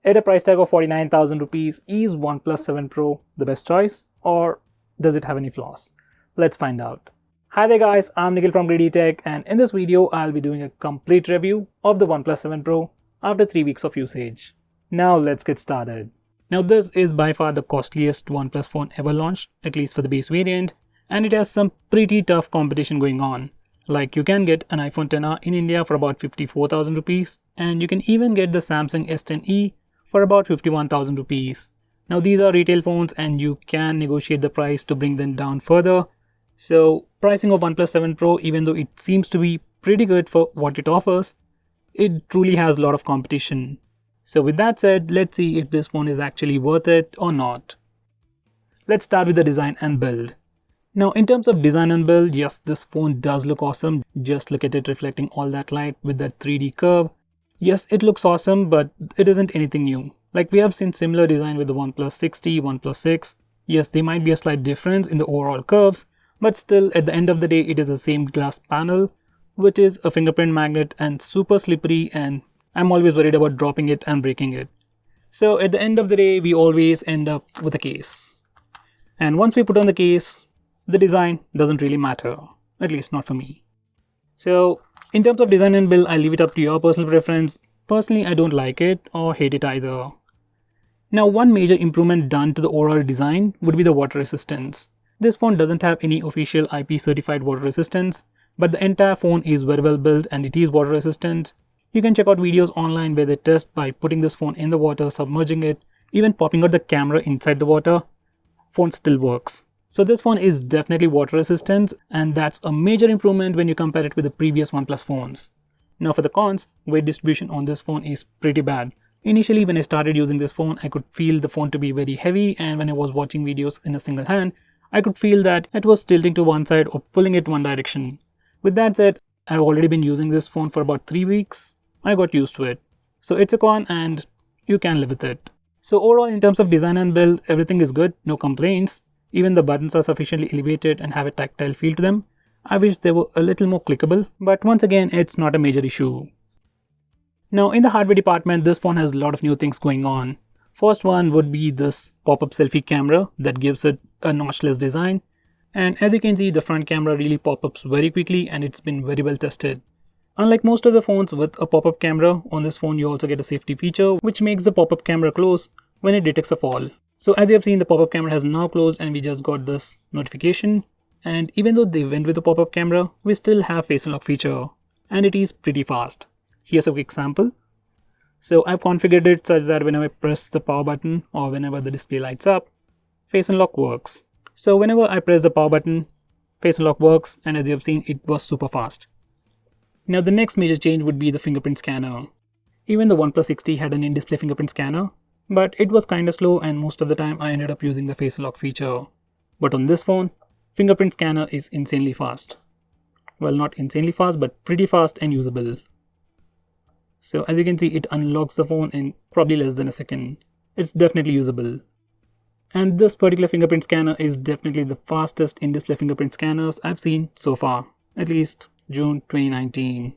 At a price tag of 49,000 rupees, is OnePlus 7 Pro the best choice, or does it have any flaws? Let's find out. Hi there guys, I'm Nikhil from GreedyTech, and in this video I'll be doing a complete review of the OnePlus 7 Pro after 3 weeks of usage. Now let's get started. Now this is by far the costliest OnePlus phone ever launched, at least for the base variant, and it has some pretty tough competition going on. Like you can get an iPhone XR in India for about 54,000 rupees, and you can even get the Samsung S10e for about 51,000 rupees. Now these are retail phones and you can negotiate the price to bring them down further. So pricing of OnePlus 7 Pro, even though it seems to be pretty good for what it offers, it truly has a lot of competition. So with that said, let's see if this phone is actually worth it or not. Let's start with the design and build. Now in terms of design and build, yes, this phone does look awesome. Just look at it reflecting all that light with that 3D curve. Yes, it looks awesome, but it isn't anything new. Like we have seen similar design with the OnePlus 60, OnePlus 6. Yes, there might be a slight difference in the overall curves, but still at the end of the day, it is the same glass panel, which is a fingerprint magnet and super slippery, and I'm always worried about dropping it and breaking it. So at the end of the day, we always end up with a case. And once we put on the case, the design doesn't really matter, at least not for me. So in terms of design and build, I leave it up to your personal preference. Personally, I don't like it or hate it either. Now one major improvement done to the overall design would be the water resistance. This phone doesn't have any official IP certified water resistance, but the entire phone is very well built and it is water resistant. You can check out videos online where they test by putting this phone in the water, submerging it, even popping out the camera inside the water. Phone still works. So this phone is definitely water resistant, and that's a major improvement when you compare it with the previous OnePlus phones. Now for the cons, weight distribution on this phone is pretty bad. Initially when I started using this phone, I could feel the phone to be very heavy, and when I was watching videos in a single hand, I could feel that it was tilting to one side or pulling it one direction. With that said, I've already been using this phone for about 3 weeks. I got used to it. So it's a con and you can live with it. So overall in terms of design and build, everything is good, no complaints. Even the buttons are sufficiently elevated and have a tactile feel to them. I wish they were a little more clickable, but once again, it's not a major issue. Now in the hardware department, this phone has a lot of new things going on. First one would be this pop-up selfie camera that gives it a notchless design. And as you can see, the front camera really pop-ups very quickly and it's been very well tested. Unlike most other phones with a pop-up camera, on this phone you also get a safety feature which makes the pop-up camera close when it detects a fall. So as you have seen, the pop-up camera has now closed and we just got this notification. And even though they went with the pop-up camera, we still have face unlock feature and it is pretty fast. Here's a quick sample. So I've configured it such that whenever I press the power button or whenever the display lights up, face unlock works. So whenever I press the power button, face unlock works, and as you have seen, it was super fast. Now the next major change would be the fingerprint scanner. Even the OnePlus 60 had an in-display fingerprint scanner, but it was kinda slow and most of the time I ended up using the face unlock feature. But on this phone, fingerprint scanner is insanely fast. Well, not insanely fast, but pretty fast and usable. So as you can see, it unlocks the phone in probably less than a second. It's definitely usable. And this particular fingerprint scanner is definitely the fastest in-display fingerprint scanners I've seen so far, at least June 2019.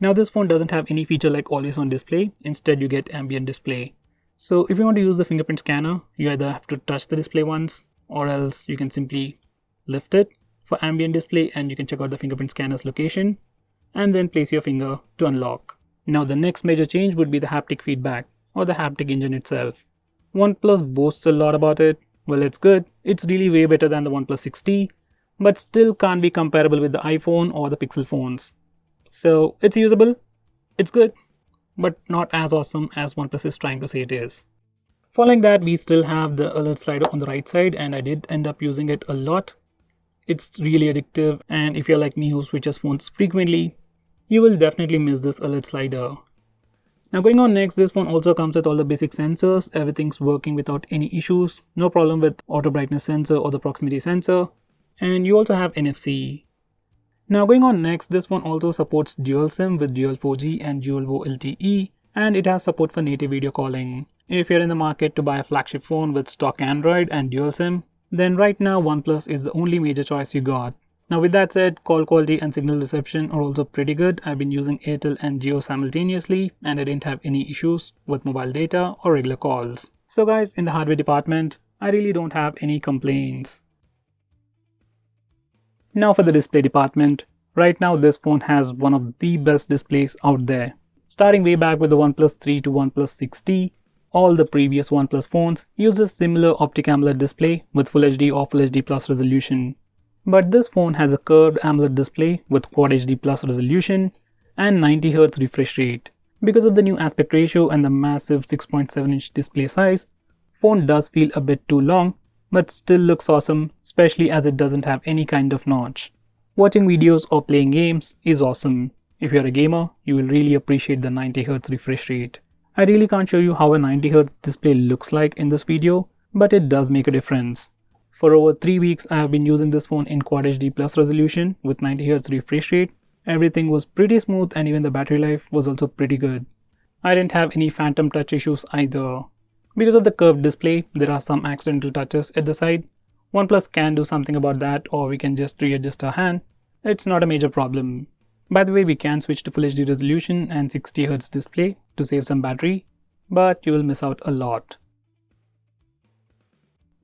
Now this phone doesn't have any feature like always on display, instead you get ambient display. So if you want to use the fingerprint scanner, you either have to touch the display once or else you can simply lift it for ambient display and you can check out the fingerprint scanner's location and then place your finger to unlock. Now the next major change would be the haptic feedback or the haptic engine itself. OnePlus boasts a lot about it. Well, it's good. It's really way better than the OnePlus 60, but still can't be comparable with the iPhone or the Pixel phones. So it's usable, it's good, but not as awesome as OnePlus is trying to say it is. Following that, we still have the alert slider on the right side, and I did end up using it a lot. It's really addictive, and if you're like me who switches phones frequently, you will definitely miss this alert slider. Now going on next, this phone also comes with all the basic sensors. Everything's working without any issues, no problem with auto brightness sensor or the proximity sensor, and you also have NFC. Now going on next, this one also supports dual SIM with dual 4G and dual VoLTE, and it has support for native video calling. If you're in the market to buy a flagship phone with stock Android and dual SIM, then right now OnePlus is the only major choice you got. Now with that said, call quality and signal reception are also pretty good. I've been using Airtel and Jio simultaneously and I didn't have any issues with mobile data or regular calls. So guys, in the hardware department, I really don't have any complaints. Now for the display department, right now this phone has one of the best displays out there. Starting way back with the OnePlus 3 to OnePlus 6T, all the previous OnePlus phones use a similar optic AMOLED display with Full HD or Full HD Plus resolution. But this phone has a curved AMOLED display with Quad HD Plus resolution and 90Hz refresh rate. Because of the new aspect ratio and the massive 6.7-inch display size, phone does feel a bit too long, but still looks awesome, especially as it doesn't have any kind of notch. Watching videos or playing games is awesome. If you're a gamer, you will really appreciate the 90Hz refresh rate. I really can't show you how a 90Hz display looks like in this video, but it does make a difference. For over 3 weeks, I have been using this phone in Quad HD Plus resolution with 90Hz refresh rate. Everything was pretty smooth and even the battery life was also pretty good. I didn't have any phantom touch issues either. Because of the curved display, there are some accidental touches at the side. OnePlus can do something about that, or we can just readjust our hand. It's not a major problem. By the way, we can switch to Full HD resolution and 60Hz display to save some battery, but you will miss out a lot.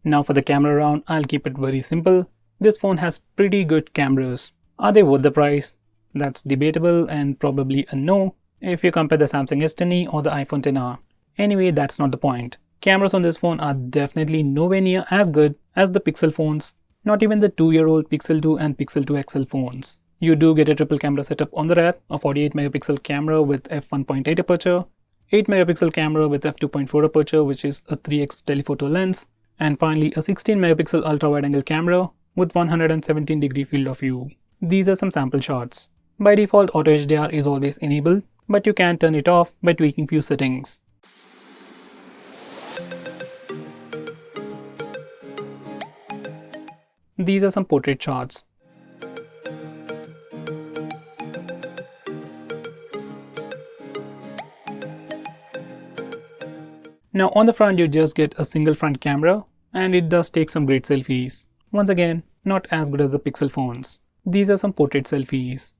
Now for the camera round, I'll keep it very simple. This phone has pretty good cameras. Are they worth the price? That's debatable and probably a no if you compare the Samsung S10e or the iPhone XR. Anyway, that's not the point. Cameras on this phone are definitely nowhere near as good as the Pixel phones, not even the 2-year-old Pixel 2 and Pixel 2 XL phones. You do get a triple camera setup on the rear, a 48 megapixel camera with f1.8 aperture, 8 megapixel camera with f2.4 aperture which is a 3x telephoto lens, and finally a 16 megapixel ultra wide angle camera with 117 degree field of view. These are some sample shots. By default, auto HDR is always enabled, but you can turn it off by tweaking few settings. These are some portrait shots. Now on the front you just get a single front camera and it does take some great selfies. Once again, not as good as the Pixel phones. These are some portrait selfies.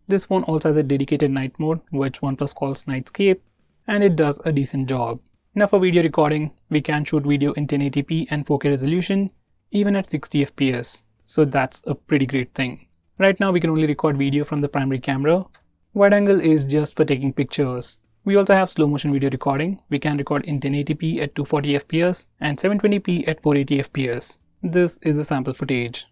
This phone also has a dedicated night mode which OnePlus calls Nightscape, and it does a decent job. Now for video recording, we can shoot video in 1080p and 4K resolution even at 60 fps. So that's a pretty great thing. Right now we can only record video from the primary camera. Wide angle is just for taking pictures. We also have slow motion video recording. We can record in 1080p at 240 fps and 720p at 480 fps. This is a sample footage.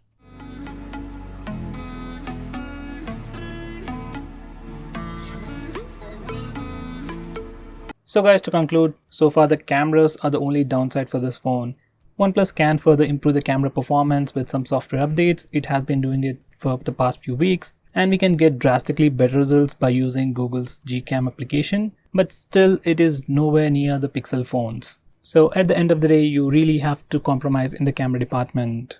So guys, to conclude, so far the cameras are the only downside for this phone. OnePlus can further improve the camera performance with some software updates. It has been doing it for the past few weeks, and we can get drastically better results by using Google's Gcam application, but still it is nowhere near the Pixel phones. So at the end of the day, you really have to compromise in the camera department.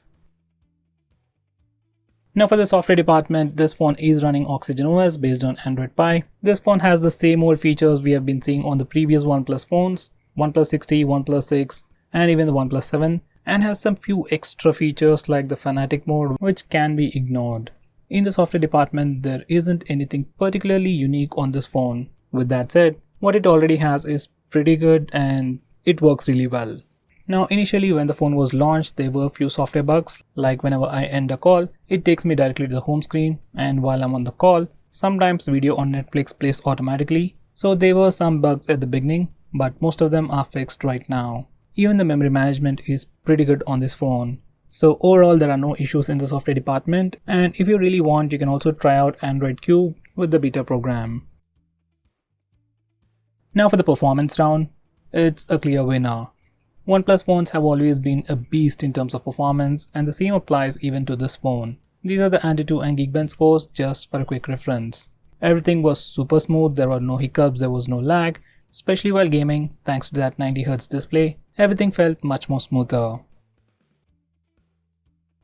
Now for the software department, this phone is running Oxygen OS based on Android Pie. This phone has the same old features we have been seeing on the previous OnePlus phones, OnePlus 6T, OnePlus 6, and even the OnePlus 7, and has some few extra features like the Fanatic mode which can be ignored. In the software department, there isn't anything particularly unique on this phone. With that said, what it already has is pretty good and it works really well. Now initially when the phone was launched, there were a few software bugs, like whenever I end a call, it takes me directly to the home screen, and while I'm on the call, sometimes video on Netflix plays automatically. So there were some bugs at the beginning, but most of them are fixed right now. Even the memory management is pretty good on this phone. So overall there are no issues in the software department, and if you really want, you can also try out Android Q with the beta program. Now for the performance round, it's a clear winner. OnePlus phones have always been a beast in terms of performance, and the same applies even to this phone. These are the Antutu and Geekbench scores just for a quick reference. Everything was super smooth, there were no hiccups, there was no lag, especially while gaming. Thanks to that 90Hz display, everything felt much more smoother.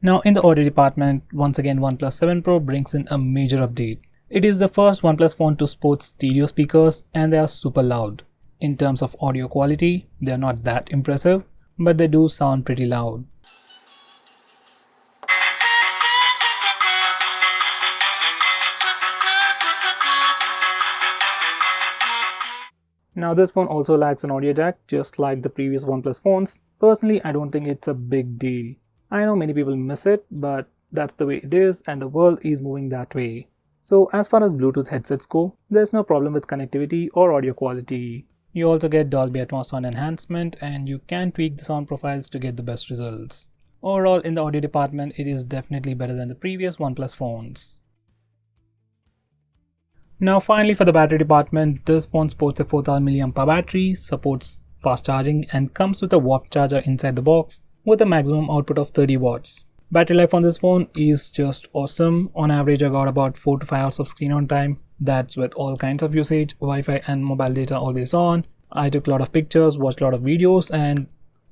Now in the audio department, once again OnePlus 7 Pro brings in a major update. It is the first OnePlus phone to sport stereo speakers, and they are super loud. in terms of audio quality, they're not that impressive, but they do sound pretty loud. Now this phone also lacks an audio jack, just like the previous OnePlus phones. Personally, I don't think it's a big deal. I know many people miss it, but that's the way it is and the world is moving that way. So as far as Bluetooth headsets go, there's no problem with connectivity or audio quality. You also get Dolby Atmos sound enhancement and you can tweak the sound profiles to get the best results. Overall, in the audio department, it is definitely better than the previous OnePlus phones. Now finally, for the battery department, this phone sports a 4000 mAh battery, supports fast charging and comes with a watt charger inside the box with a maximum output of 30 watts. Battery life on this phone is just awesome. On average, I got about 4 to 5 hours of screen on time. That's with all kinds of usage, Wi-Fi and mobile data always on. I took a lot of pictures, watched a lot of videos and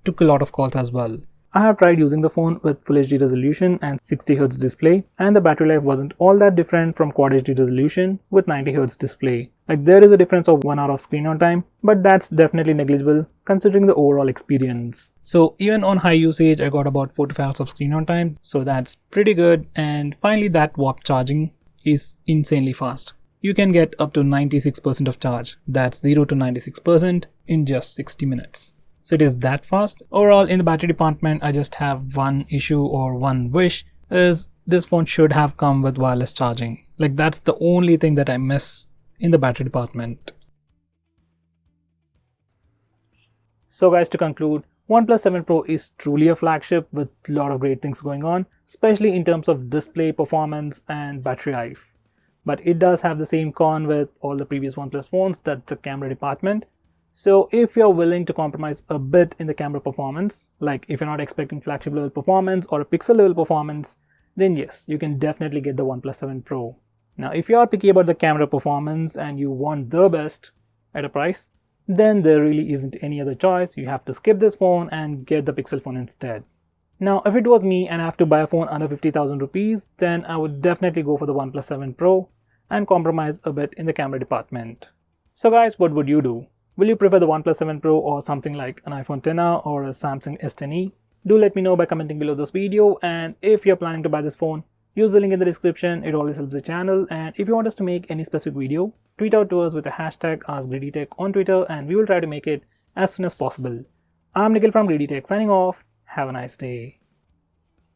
took a lot of calls as well. I have tried using the phone with Full HD resolution and 60Hz display, and the battery life wasn't all that different from Quad HD resolution with 90Hz display. Like, there is a difference of 1 hour of screen on time, but that's definitely negligible considering the overall experience. So even on high usage, I got about 4 to 5 hours of screen on time, so that's pretty good. And finally, that watt charging is insanely fast. You can get up to 96% of charge. That's 0 to 96% in just 60 minutes. So it is that fast. Overall, in the battery department, I just have one issue or one wish, is this phone should have come with wireless charging. Like, that's the only thing that I miss in the battery department. So guys, to conclude, OnePlus 7 Pro is truly a flagship with a lot of great things going on, especially in terms of display, performance and battery life. But it does have the same con with all the previous OnePlus phones, that's the camera department. So if you're willing to compromise a bit in the camera performance, like if you're not expecting flagship level performance or a pixel level performance, then yes, you can definitely get the OnePlus 7 Pro. Now if you are picky about the camera performance and you want the best at a price, then there really isn't any other choice. You have to skip this phone and get the Pixel phone instead. Now if it was me and I have to buy a phone under 50,000 rupees, then I would definitely go for the OnePlus 7 Pro and compromise a bit in the camera department. So guys, what would you do? Will you prefer the OnePlus 7 Pro or something like an iPhone XR or a Samsung S10e? Do let me know by commenting below this video, and if you're planning to buy this phone, use the link in the description. It always helps the channel, and if you want us to make any specific video, tweet out to us with the hashtag AskGreedyTech on Twitter and we will try to make it as soon as possible. I'm Nikhil from GreedyTech signing off. Have a nice day.